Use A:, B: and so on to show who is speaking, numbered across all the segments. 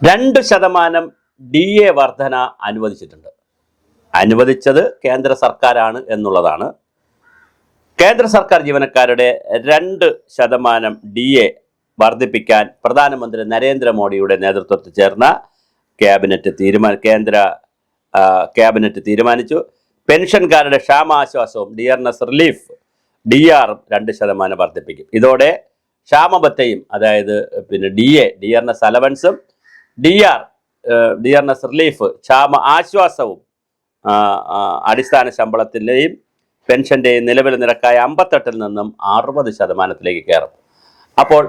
A: 2% DA വർധന അനുവദിച്ചിട്ടുണ്ട്. അനുവദിച്ചത് കേന്ദ്ര സർക്കാരാണ് എന്നുള്ളതാണ്. കേന്ദ്ര സർക്കാർ ജീവനക്കാരുടെ 2% DA വർദ്ധിപ്പിക്കാൻ പ്രധാനമന്ത്രി നരേന്ദ്രമോദിയുടെ നേതൃത്വത്തിൽ ചേർന്ന കേന്ദ്ര ക്യാബിനറ്റ് തീരുമാനിച്ചു. പെൻഷൻകാരുടെ ക്ഷാമാശ്വാസവും ഡിയർനെസ് റിലീഫ് DR 2% വർദ്ധിപ്പിക്കും. ഇതോടെ ക്ഷാമബത്തയും അതായത് ഡിയർനെസ് അലവൻസും ഡിയർനെസ് റിലീഫ് ക്ഷാമ ആശ്വാസവും അടിസ്ഥാന ശമ്പളത്തിൻ്റെയും പെൻഷൻ്റെയും നിലവിൽ നിരക്കായ 58 നിന്നും 60% കയറും. അപ്പോൾ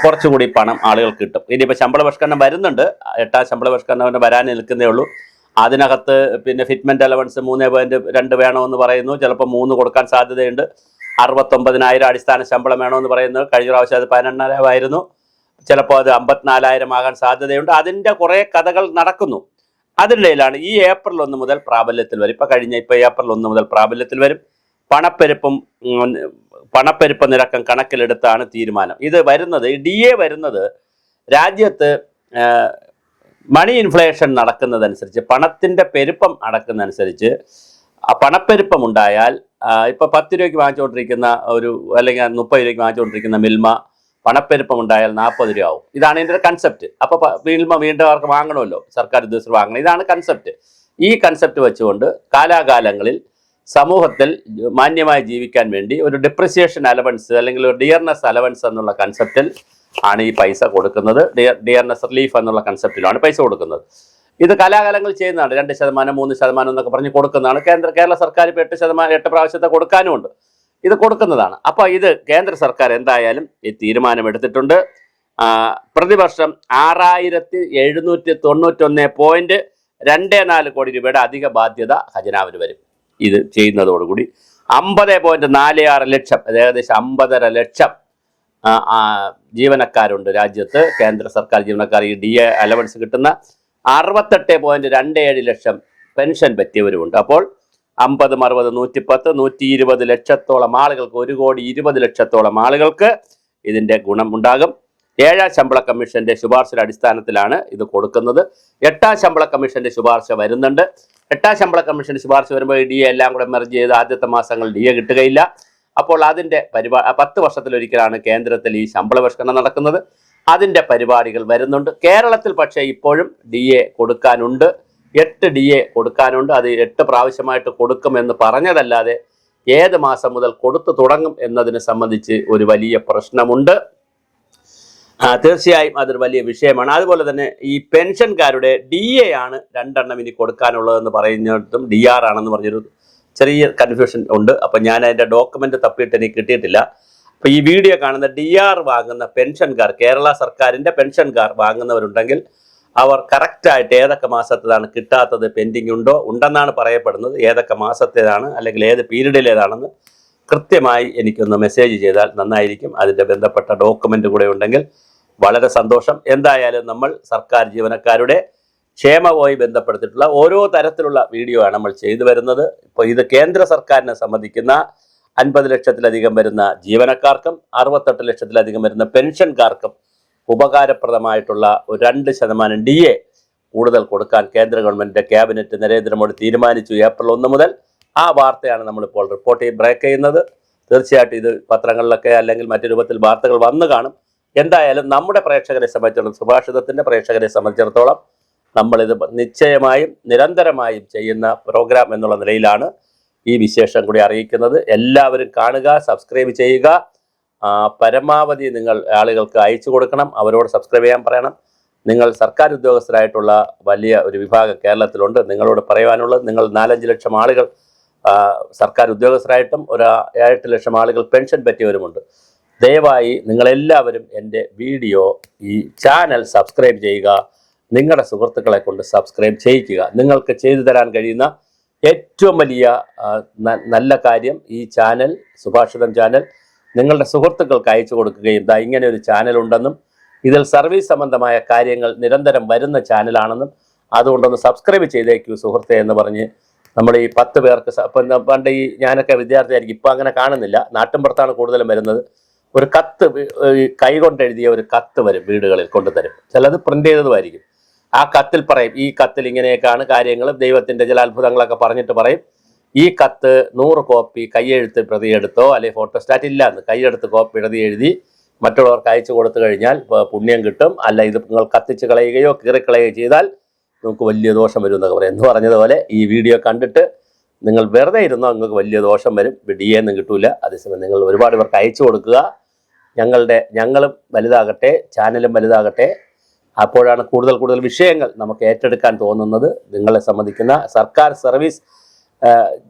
A: കുറച്ചുകൂടി പണം ആളുകൾക്ക് കിട്ടും. ഇനിയിപ്പോൾ ശമ്പള പരിഷ്കരണം വരുന്നുണ്ട്. 8ാം ശമ്പള പരിഷ്കരണം വരാൻ നിൽക്കുന്നേ ഉള്ളൂ. അതിനകത്ത് ഫിറ്റ്മെൻറ്റ് അലവൻസ് 3.2 വേണമെന്ന് പറയുന്നു. ചിലപ്പോൾ 3 കൊടുക്കാൻ സാധ്യതയുണ്ട്. 69,000 അടിസ്ഥാന ശമ്പളം വേണമെന്ന് പറയുന്നത്. കഴിഞ്ഞ പ്രാവശ്യം അത് 18,000 ആയിരുന്നു. ചിലപ്പോൾ അത് 54,000 ആകാൻ സാധ്യതയുണ്ട്. അതിൻ്റെ കുറേ കഥകൾ നടക്കുന്നു. അതിനിടയിലാണ് ഈ ഏപ്രിൽ 1 മുതൽ പ്രാബല്യത്തിൽ വരും. ഇപ്പോൾ ഏപ്രിൽ 1 മുതൽ പ്രാബല്യത്തിൽ വരും. പണപ്പെരുപ്പ നിരക്കം കണക്കിലെടുത്താണ് തീരുമാനം. ഇത് വരുന്നത് DA വരുന്നത് രാജ്യത്ത് മണി ഇൻഫ്ലേഷൻ നടക്കുന്നതനുസരിച്ച്, പണത്തിൻ്റെ പെരുപ്പം നടക്കുന്നതനുസരിച്ച് പണപ്പെരുപ്പം ഉണ്ടായാൽ ഇപ്പോൾ 10 രൂപയ്ക്ക് വാങ്ങിച്ചുകൊണ്ടിരിക്കുന്ന അല്ലെങ്കിൽ 30 രൂപയ്ക്ക് വാങ്ങിച്ചുകൊണ്ടിരിക്കുന്ന മിൽമ പണപ്പെരുപ്പം ഉണ്ടായാൽ 40 രൂപ ആവും. ഇതാണ് ഇതിൻ്റെ കൺസെപ്റ്റ്. അപ്പോൾ മിൽമ വീണ്ടും അവർക്ക് വാങ്ങണമല്ലോ, സർക്കാർ ഉദ്യോഗസ്ഥർ വാങ്ങണം. ഇതാണ് കൺസെപ്റ്റ്. ഈ കൺസെപ്റ്റ് വെച്ചുകൊണ്ട് കാലാകാലങ്ങളിൽ സമൂഹത്തിൽ മാന്യമായി ജീവിക്കാൻ വേണ്ടി ഒരു ഡിപ്രിസിയേഷൻ അലവൻസ് അല്ലെങ്കിൽ ഒരു ഡിയർനെസ് അലവൻസ് എന്നുള്ള കൺസെപ്റ്റിൽ ആണ് ഈ പൈസ കൊടുക്കുന്നത്. ഡിയർനെസ് റിലീഫ് എന്നുള്ള കൺസെപ്റ്റിലാണ് പൈസ കൊടുക്കുന്നത്. ഇത് കലാകാലങ്ങൾ ചെയ്യുന്നതാണ്. 2%, 3% എന്നൊക്കെ പറഞ്ഞ് കൊടുക്കുന്നതാണ്. കേരള സർക്കാർ ഇപ്പോൾ 8 പ്രാവശ്യത്തെ കൊടുക്കാനുമുണ്ട്. ഇത് കൊടുക്കുന്നതാണ്. അപ്പോൾ ഇത് കേന്ദ്ര സർക്കാർ എന്തായാലും ഈ തീരുമാനമെടുത്തിട്ടുണ്ട്. പ്രതിവർഷം 6,791.24 കോടി രൂപയുടെ അധിക ബാധ്യത ഖജനാവിന് വരും. ഇത് ചെയ്യുന്നതോടുകൂടി 50.46 ലക്ഷം, ഏകദേശം 50.5 ലക്ഷം ജീവനക്കാരുണ്ട് രാജ്യത്ത്. കേന്ദ്ര സർക്കാർ ജീവനക്കാർ ഈ DA അലവൻസ് കിട്ടുന്ന 68.27 ലക്ഷം പെൻഷൻ പറ്റിയവരുമുണ്ട്. അപ്പോൾ 50, 60, 110, 120 ലക്ഷത്തോളം ആളുകൾക്ക്, 1,20 ലക്ഷത്തോളം ആളുകൾക്ക് ഇതിൻ്റെ ഗുണം ഉണ്ടാകും. 7ാം ശമ്പള കമ്മീഷന്റെ ശുപാർശയുടെ അടിസ്ഥാനത്തിലാണ് ഇത് കൊടുക്കുന്നത്. 8ാം ശമ്പള കമ്മീഷന്റെ ശുപാർശ വരുന്നുണ്ട്. 8ാം ശമ്പള കമ്മീഷന്റെ ശുപാർശ വരുമ്പോൾ DA എല്ലാം കൂടെ മെർജ് ചെയ്ത് ആദ്യത്തെ മാസങ്ങളിൽ DA കിട്ടുകയില്ല. അപ്പോൾ അതിൻ്റെ 10 വർഷത്തിലൊരിക്കലാണ് കേന്ദ്രത്തിൽ ഈ ശമ്പള പരിഷ്കരണം നടക്കുന്നത്. അതിൻ്റെ പരിപാടികൾ വരുന്നുണ്ട്. കേരളത്തിൽ പക്ഷേ ഇപ്പോഴും DA കൊടുക്കാനുണ്ട്. 8 DA കൊടുക്കാനുണ്ട്. അത് 8 പ്രാവശ്യമായിട്ട് കൊടുക്കുമെന്ന് പറഞ്ഞതല്ലാതെ ഏത് മാസം മുതൽ കൊടുത്തു തുടങ്ങും എന്നതിനെ സംബന്ധിച്ച് ഒരു വലിയ പ്രശ്നമുണ്ട്. തീർച്ചയായും അതൊരു വലിയ വിഷയമാണ്. അതുപോലെ തന്നെ ഈ പെൻഷൻകാരുടെ DA ആണ് 2 ഇനി കൊടുക്കാനുള്ളതെന്ന് പറയുന്നിടത്തും DR ആണെന്ന് പറഞ്ഞൊരു ചെറിയ കൺഫ്യൂഷൻ ഉണ്ട്. അപ്പം ഞാൻ അതിൻ്റെ ഡോക്യുമെൻ്റ് തപ്പിയിട്ട് എനിക്ക് കിട്ടിയിട്ടില്ല. അപ്പോൾ ഈ വീഡിയോ കാണുന്ന DR വാങ്ങുന്ന പെൻഷൻകാർ, കേരള സർക്കാരിൻ്റെ പെൻഷൻകാർ വാങ്ങുന്നവരുണ്ടെങ്കിൽ അവർ കറക്റ്റായിട്ട് ഏതൊക്കെ മാസത്തേതാണ് കിട്ടാത്തത്, പെൻഡിങ് ഉണ്ടെന്നാണ് പറയപ്പെടുന്നത്, ഏതൊക്കെ മാസത്തേതാണ് അല്ലെങ്കിൽ ഏത് പീരീഡിലേതാണെന്ന് കൃത്യമായി എനിക്കൊന്ന് മെസ്സേജ് ചെയ്താൽ നന്നായിരിക്കും. അതിൻ്റെ ബന്ധപ്പെട്ട ഡോക്യുമെൻ്റ് കൂടെ ഉണ്ടെങ്കിൽ വളരെ സന്തോഷം. എന്തായാലും നമ്മൾ സർക്കാർ ജീവനക്കാരുടെ ക്ഷേമവുമായി ബന്ധപ്പെടുത്തിയിട്ടുള്ള ഓരോ തരത്തിലുള്ള വീഡിയോ ആണ് നമ്മൾ ചെയ്തു വരുന്നത്. ഇപ്പോൾ ഇത് കേന്ദ്ര സർക്കാരിനെ സംബന്ധിക്കുന്ന 50 ലക്ഷത്തിലധികം വരുന്ന ജീവനക്കാർക്കും 68 ലക്ഷത്തിലധികം വരുന്ന പെൻഷൻകാർക്കും ഉപകാരപ്രദമായിട്ടുള്ള ഒരു 2% DA കൂടുതൽ കൊടുക്കാൻ കേന്ദ്ര ഗവൺമെൻറ്റിൻ്റെ ക്യാബിനറ്റ് നരേന്ദ്രമോദി തീരുമാനിച്ചു. ഏപ്രിൽ 1 മുതൽ. ആ വാർത്തയാണ് നമ്മളിപ്പോൾ ബ്രേക്ക് ചെയ്യുന്നത്. തീർച്ചയായിട്ടും ഇത് പത്രങ്ങളിലൊക്കെ അല്ലെങ്കിൽ മറ്റു രൂപത്തിൽ വാർത്തകൾ വന്നു കാണും. എന്തായാലും നമ്മുടെ പ്രേക്ഷകരെ സംബന്ധിച്ചിടത്തോളം, സുഭാഷിതത്തിൻ്റെ പ്രേക്ഷകരെ സംബന്ധിച്ചിടത്തോളം നമ്മളിത് നിശ്ചയമായും നിരന്തരമായും ചെയ്യുന്ന പ്രോഗ്രാം എന്നുള്ള നിലയിലാണ് ഈ വിശേഷം കൂടി അറിയിക്കുന്നത്. എല്ലാവരും കാണുക, സബ്സ്ക്രൈബ് ചെയ്യുക. പരമാവധി നിങ്ങൾ ആളുകൾക്ക് അയച്ചു കൊടുക്കണം, അവരോട് സബ്സ്ക്രൈബ് ചെയ്യാൻ പറയണം. നിങ്ങൾ സർക്കാർ ഉദ്യോഗസ്ഥരായിട്ടുള്ള വലിയ ഒരു വിഭാഗം കേരളത്തിലുണ്ട്. നിങ്ങളോട് പറയുവാനുള്ളത്, നിങ്ങൾ 4-5 ലക്ഷം ആളുകൾ സർക്കാർ ഉദ്യോഗസ്ഥരായിട്ടും 8 ലക്ഷം ആളുകൾ പെൻഷൻ പറ്റിയവരുമുണ്ട്. ദയവായി നിങ്ങളെല്ലാവരും എൻ്റെ വീഡിയോ, ഈ ചാനൽ സബ്സ്ക്രൈബ് ചെയ്യുക. നിങ്ങളുടെ സുഹൃത്തുക്കളെ കൊണ്ട് സബ്സ്ക്രൈബ് ചെയ്യിക്കുക. നിങ്ങൾക്ക് ചെയ്തു തരാൻ കഴിയുന്ന ഏറ്റവും വലിയ നല്ല കാര്യം ഈ ചാനൽ, സുഭാഷിതം ചാനൽ, നിങ്ങളുടെ സുഹൃത്തുക്കൾക്ക് അയച്ചു കൊടുക്കുകയും ഇങ്ങനെ ഒരു ചാനലുണ്ടെന്നും ഇതിൽ സർവീസ് സംബന്ധമായ കാര്യങ്ങൾ നിരന്തരം വരുന്ന ചാനലാണെന്നും അതുകൊണ്ടൊന്ന് സബ്സ്ക്രൈബ് ചെയ്തേക്കൂ സുഹൃത്തെ എന്ന് പറഞ്ഞ് നമ്മൾ ഈ 10 പേർക്ക്, പണ്ട് ഈ ഞാനൊക്കെ വിദ്യാർത്ഥിയായിരിക്കും, ഇപ്പോൾ അങ്ങനെ കാണുന്നില്ല, നാട്ടിൻപുറത്താണ് കൂടുതലും വരുന്നത്. ഒരു കത്ത്, കൈ കൊണ്ടെഴുതിയ ഒരു കത്ത് വരും, വീടുകളിൽ കൊണ്ടുതരും. ചിലത് പ്രിൻ്റ് ചെയ്തതുമായിരിക്കും. ആ കത്തിൽ പറയും, ഈ കത്തിൽ ഇങ്ങനെയൊക്കെയാണ് കാര്യങ്ങൾ, ദൈവത്തിൻ്റെ ചില അത്ഭുതങ്ങളൊക്കെ പറഞ്ഞിട്ട് പറയും. ഈ കത്ത് 100 കോപ്പി കൈയെഴുത്ത് പ്രതിയെടുത്തോ അല്ലെങ്കിൽ ഫോട്ടോസ്റ്റാറ്റ് ഇല്ലാന്ന് കൈയെടുത്ത് കോപ്പി എഴുതി എഴുതി മറ്റുള്ളവർക്ക് അയച്ചു കൊടുത്തു കഴിഞ്ഞാൽ പുണ്യം കിട്ടും. അല്ല ഇത് നിങ്ങൾ കത്തിച്ച് കളയുകയോ കീറിക്കളയുകയോ ചെയ്താൽ നിങ്ങൾക്ക് വലിയ ദോഷം വരും എന്നൊക്കെ പറയും. എന്ന് പറഞ്ഞതുപോലെ ഈ വീഡിയോ കണ്ടിട്ട് നിങ്ങൾ വെറുതെ ഇരുന്നോ നിങ്ങൾക്ക് വലിയ ദോഷം വരും. DA ഒന്നും കിട്ടൂല. അതേസമയം നിങ്ങൾ ഒരുപാട് പേർക്ക് അയച്ചു കൊടുക്കുക. ഞങ്ങളും വലുതാകട്ടെ, ചാനലും വലുതാകട്ടെ. അപ്പോഴാണ് കൂടുതൽ വിഷയങ്ങൾ നമുക്ക് ഏറ്റെടുക്കാൻ തോന്നുന്നത്. നിങ്ങളെ സംബന്ധിക്കുന്ന സർക്കാർ സർവീസ്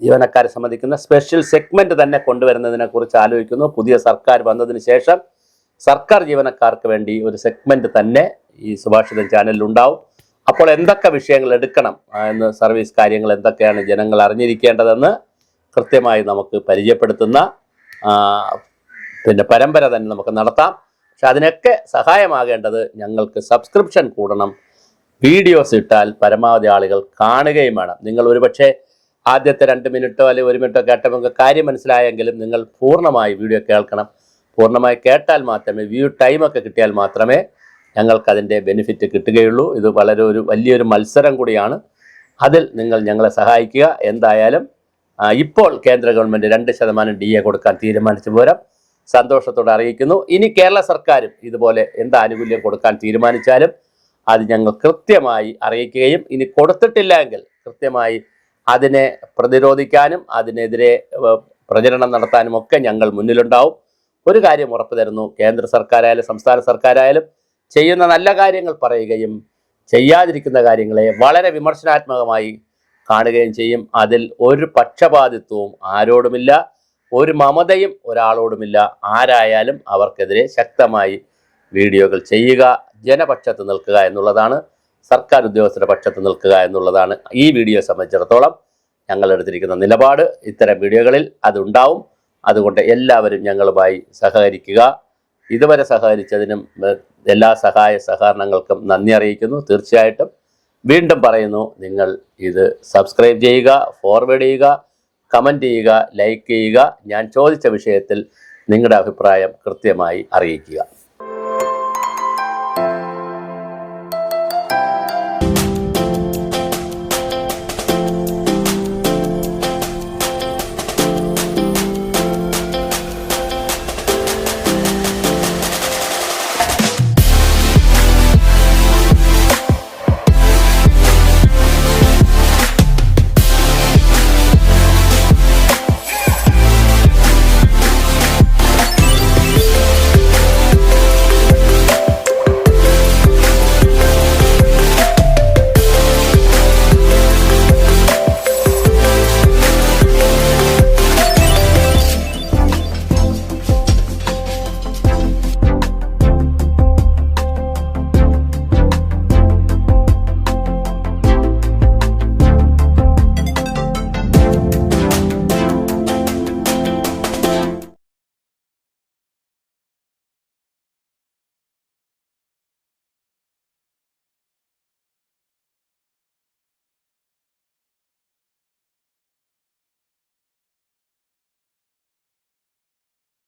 A: ജീവനക്കാരെ സംബന്ധിക്കുന്ന സ്പെഷ്യൽ സെഗ്മെന്റ് തന്നെ കൊണ്ടുവരുന്നതിനെ കുറിച്ച് ആലോചിക്കുന്നു. പുതിയ സർക്കാർ വന്നതിന് ശേഷം സർക്കാർ ജീവനക്കാർക്ക് വേണ്ടി ഒരു സെഗ്മെന്റ് തന്നെ ഈ സുഭാഷിതം ചാനലിൽ ഉണ്ടാവും. അപ്പോൾ എന്തൊക്കെ വിഷയങ്ങൾ എടുക്കണം എന്ന്, സർവീസ് കാര്യങ്ങൾ എന്തൊക്കെയാണ് ജനങ്ങൾ അറിഞ്ഞിരിക്കേണ്ടതെന്ന് കൃത്യമായി നമുക്ക് പരിചയപ്പെടുത്തുന്ന പരമ്പര തന്നെ നമുക്ക് നടത്താം. പക്ഷെ അതിനൊക്കെ സഹായമാകേണ്ടത് ഞങ്ങൾക്ക് സബ്സ്ക്രിപ്ഷൻ കൂടണം. വീഡിയോസ് ഇട്ടാൽ പരമാവധി ആളുകൾ കാണുകയും വേണം. നിങ്ങൾ ഒരുപക്ഷെ ആദ്യത്തെ 2 മിനിറ്റോ അല്ലെങ്കിൽ 1 മിനിറ്റോ കേട്ടപ്പോൾ കാര്യം മനസ്സിലായെങ്കിലും നിങ്ങൾ പൂർണ്ണമായി വീഡിയോ കേൾക്കണം. പൂർണ്ണമായി കേട്ടാൽ മാത്രമേ, വ്യൂ ടൈമൊക്കെ കിട്ടിയാൽ മാത്രമേ ഞങ്ങൾക്കതിൻ്റെ ബെനിഫിറ്റ് കിട്ടുകയുള്ളൂ. ഇത് വലിയൊരു മത്സരം കൂടിയാണ്. അതിൽ നിങ്ങൾ ഞങ്ങളെ സഹായിക്കുക. എന്തായാലും ഇപ്പോൾ കേന്ദ്ര ഗവൺമെൻറ് 2% DA കൊടുക്കാൻ തീരുമാനിച്ചു പോരാ, സന്തോഷത്തോടെ അറിയിക്കുന്നു. ഇനി കേരള സർക്കാരും ഇതുപോലെ എന്ത് ആനുകൂല്യം കൊടുക്കാൻ തീരുമാനിച്ചാലും അത് ഞങ്ങൾ കൃത്യമായി അറിയിക്കുകയും ഇനി കൊടുത്തിട്ടില്ല എങ്കിൽ കൃത്യമായി അതിനെ പ്രതിരോധിക്കാനും അതിനെതിരെ പ്രചരണം നടത്താനും ഒക്കെ ഞങ്ങൾ മുന്നിലുണ്ടാവും. ഒരു കാര്യം ഉറപ്പു തരുന്നു, കേന്ദ്ര സർക്കാരായാലും സംസ്ഥാന സർക്കാരായാലും ചെയ്യുന്ന നല്ല കാര്യങ്ങൾ പറയുകയും ചെയ്യാതിരിക്കുന്ന കാര്യങ്ങളെ വളരെ വിമർശനാത്മകമായി കാണുകയും ചെയ്യും. അതിൽ ഒരു പക്ഷപാതിത്വവും ആരോടുമില്ല, ഒരു മമതയും ഒരാളോടുമില്ല. ആരായാലും അവർക്കെതിരെ ശക്തമായി വീഡിയോകൾ ചെയ്യുക, ജനപക്ഷത്ത് നിൽക്കുക എന്നുള്ളതാണ്, സർക്കാർ ഉദ്യോഗസ്ഥരുടെ പക്ഷത്ത് നിൽക്കുക എന്നുള്ളതാണ് ഈ വീഡിയോ സംബന്ധിച്ചിടത്തോളം ഞങ്ങൾ എടുത്തിരിക്കുന്ന നിലപാട്. ഇത്തരം വീഡിയോകളിൽ അതുണ്ടാവും. അതുകൊണ്ട് എല്ലാവരും ഞങ്ങളുമായി സഹകരിക്കുക. ഇതുവരെ സഹകരിച്ചതിനും എല്ലാ സഹകരണങ്ങൾക്കും നന്ദി അറിയിക്കുന്നു. തീർച്ചയായിട്ടും വീണ്ടും പറയുന്നു, നിങ്ങൾ ഇത് സബ്സ്ക്രൈബ് ചെയ്യുക, ഫോർവേഡ് ചെയ്യുക, കമൻറ്റ് ചെയ്യുക, ലൈക്ക് ചെയ്യുക. ഞാൻ ചോദിച്ച വിഷയത്തിൽ നിങ്ങളുടെ അഭിപ്രായം കൃത്യമായി അറിയിക്കുക.